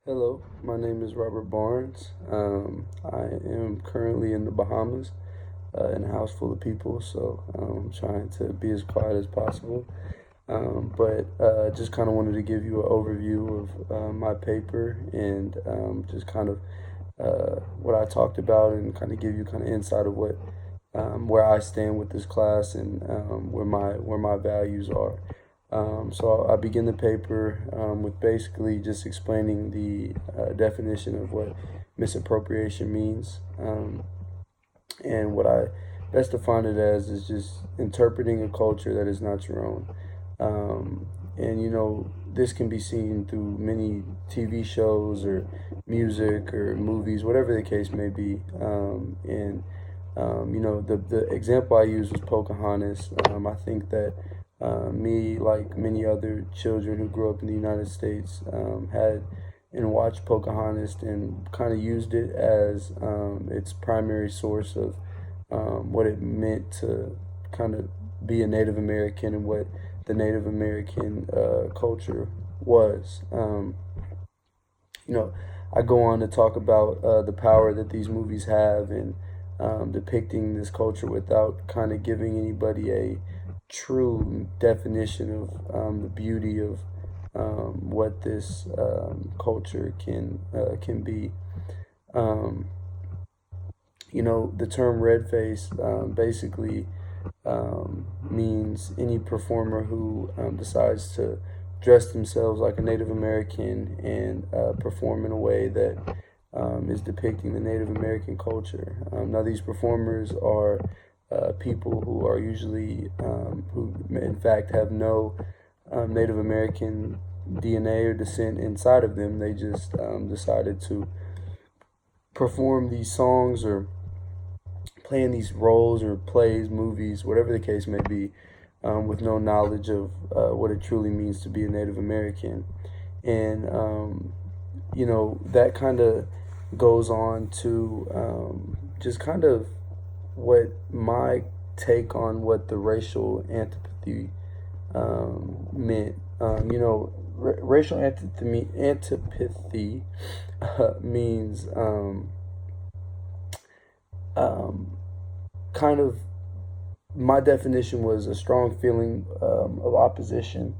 Hello, my name is Robert Barnes. I am currently in the Bahamas, in a house full of people, so I'm trying to be as quiet as possible. But just kind of wanted to give you an overview of my paper and just kind of what I talked about and kind of give you kind of insight of what where I stand with this class and where my values are. So I begin the paper with basically just explaining the definition of what misappropriation means. And what I best define it as is just interpreting a culture that is not your own. And this can be seen through many TV shows or music or movies, whatever the case may be. The example I used was Pocahontas. I think that me, like many other children who grew up in the United States, had and watched Pocahontas and kind of used it as its primary source of what it meant to kind of be a Native American and what the Native American culture was. You know, I go on to talk about the power that these movies have and depicting this culture without kind of giving anybody a true definition of the beauty of what this culture can be. Um, the term red face basically means any performer who decides to dress themselves like a Native American and perform in a way that is depicting the Native American culture. Now, these performers are people who are usually, who in fact have no Native American DNA or descent inside of them. They just decided to perform these songs or playing these roles or plays, movies, whatever the case may be, with no knowledge of what it truly means to be a Native American. And, that kind of goes on to just kind of what my take on what the racial antipathy meant. Racial antipathy means um, kind of my definition was a strong feeling of opposition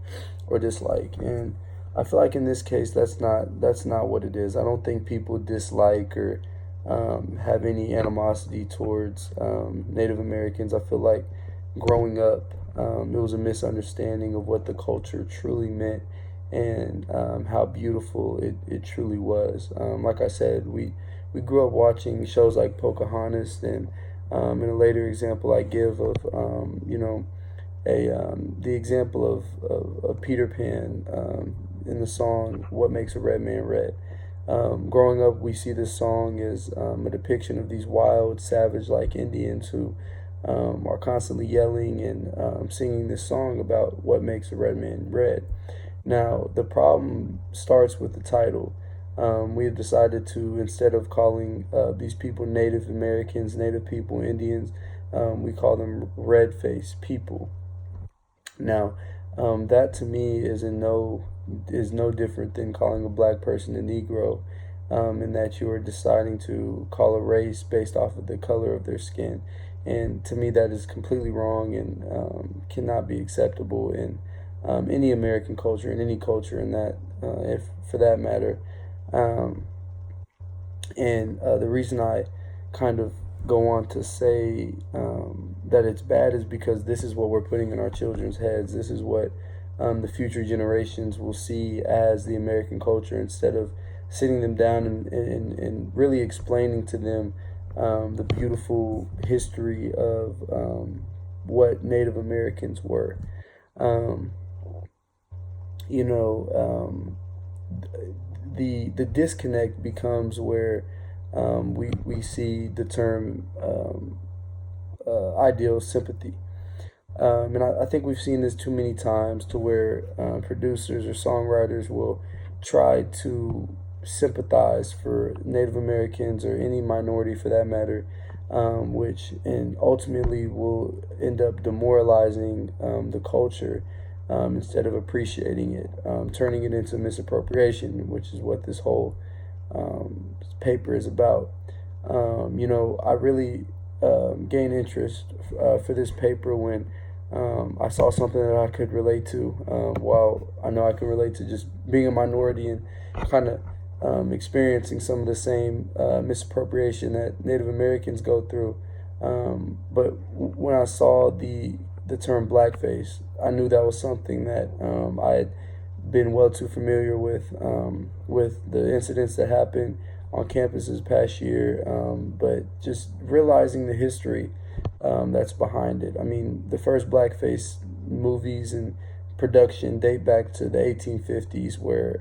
or dislike, and I feel like in this case that's not what it is. I don't think people dislike or have any animosity towards Native Americans. I feel like growing up, it was a misunderstanding of what the culture truly meant and how beautiful it truly was. Like I said, we grew up watching shows like Pocahontas, and in a later example I give of the example of Peter Pan in the song "What Makes a Red Man Red." Growing up, we see this song as a depiction of these wild, savage-like Indians who are constantly yelling and singing this song about what makes a red man red. Now, the problem starts with the title. We have decided to, instead of calling these people Native Americans, Native people, Indians, we call them red face people. Now, that to me is no different than calling a black person a Negro, in that you are deciding to call a race based off of the color of their skin, and to me that is completely wrong and cannot be acceptable in any American culture, in any culture, in that, if for that matter. Um, and the reason I kind of go on to say that it's bad is because this is what we're putting in our children's heads. This is what the future generations will see as the American culture, instead of sitting them down and really explaining to them the beautiful history of what Native Americans were. Um, you know, the disconnect becomes where we see the term ideal sympathy. And I think we've seen this too many times to where producers or songwriters will try to sympathize for Native Americans or any minority for that matter, which and ultimately will end up demoralizing the culture instead of appreciating it, turning it into misappropriation, which is what this whole paper is about. I really gained interest for this paper when I saw something that I could relate to. While I know I can relate to just being a minority and kind of experiencing some of the same misappropriation that Native Americans go through. But when I saw the term blackface, I knew that was something that I had been well too familiar with the incidents that happened on campus this past year, but just realizing the history that's behind it. I mean, the first blackface movies and production date back to the 1850s, where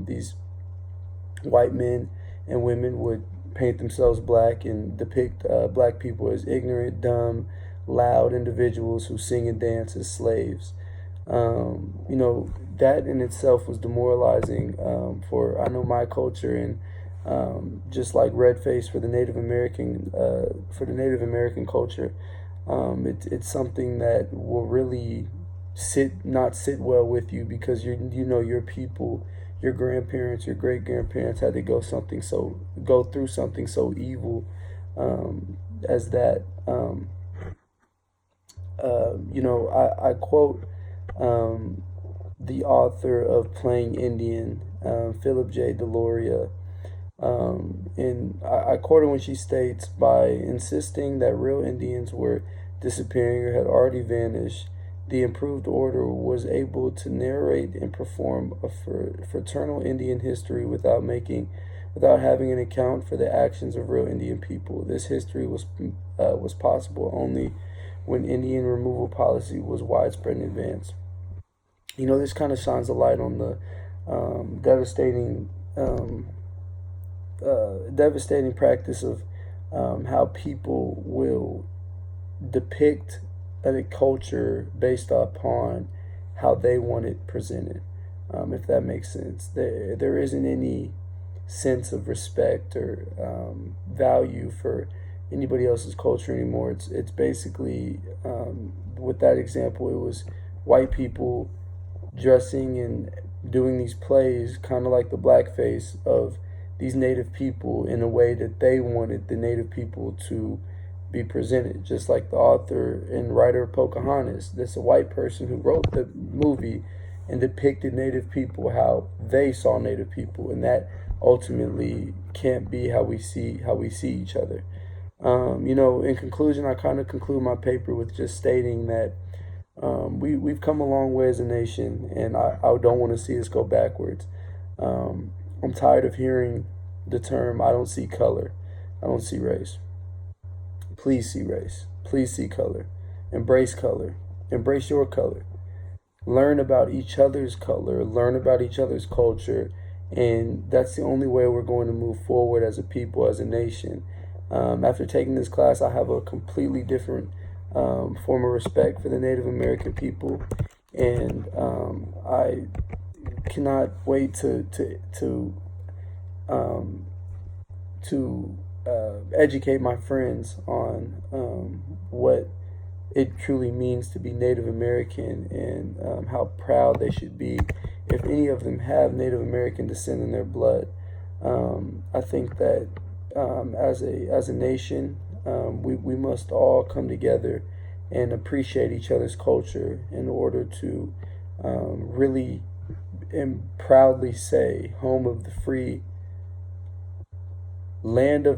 these white men and women would paint themselves black and depict black people as ignorant, dumb, loud individuals who sing and dance as slaves. That in itself was demoralizing for, I know, my culture, and just like red face for the Native American culture. It's something that will really not sit well with you, because your people, your grandparents, your great grandparents had to go through something so evil as that. I quote the author of Playing Indian, Philip J. Deloria, and I quote her when she states, "By insisting that real Indians were disappearing or had already vanished, the improved order was able to narrate and perform a fraternal Indian history without having an account for the actions of real Indian people. This history was possible only when Indian removal policy was widespread in advance." This kind of shines a light on the devastating practice of how people will depict a culture based upon how they want it presented. If that makes sense, there isn't any sense of respect or value for anybody else's culture anymore. It's basically, with that example, it was white people dressing and doing these plays, kind of like the blackface of these native people, in a way that they wanted the native people to be presented. Just like the author and writer of Pocahontas, that's a white person who wrote the movie and depicted native people how they saw native people, and that ultimately can't be how we see each other. In conclusion, I kind of conclude my paper with just stating that we've come a long way as a nation, and I don't want to see us go backwards. I'm tired of hearing the term, "I don't see color, I don't see race." Please see race. Please see color. Embrace color. Embrace your color. Learn about each other's color. Learn about each other's culture. And that's the only way we're going to move forward as a people, as a nation. After taking this class, I have a completely different form of respect for the Native American people. And I cannot wait to educate my friends on what it truly means to be Native American, and how proud they should be if any of them have Native American descent in their blood. I think that as a nation, we must all come together and appreciate each other's culture in order to really and proudly say, home of the free, land of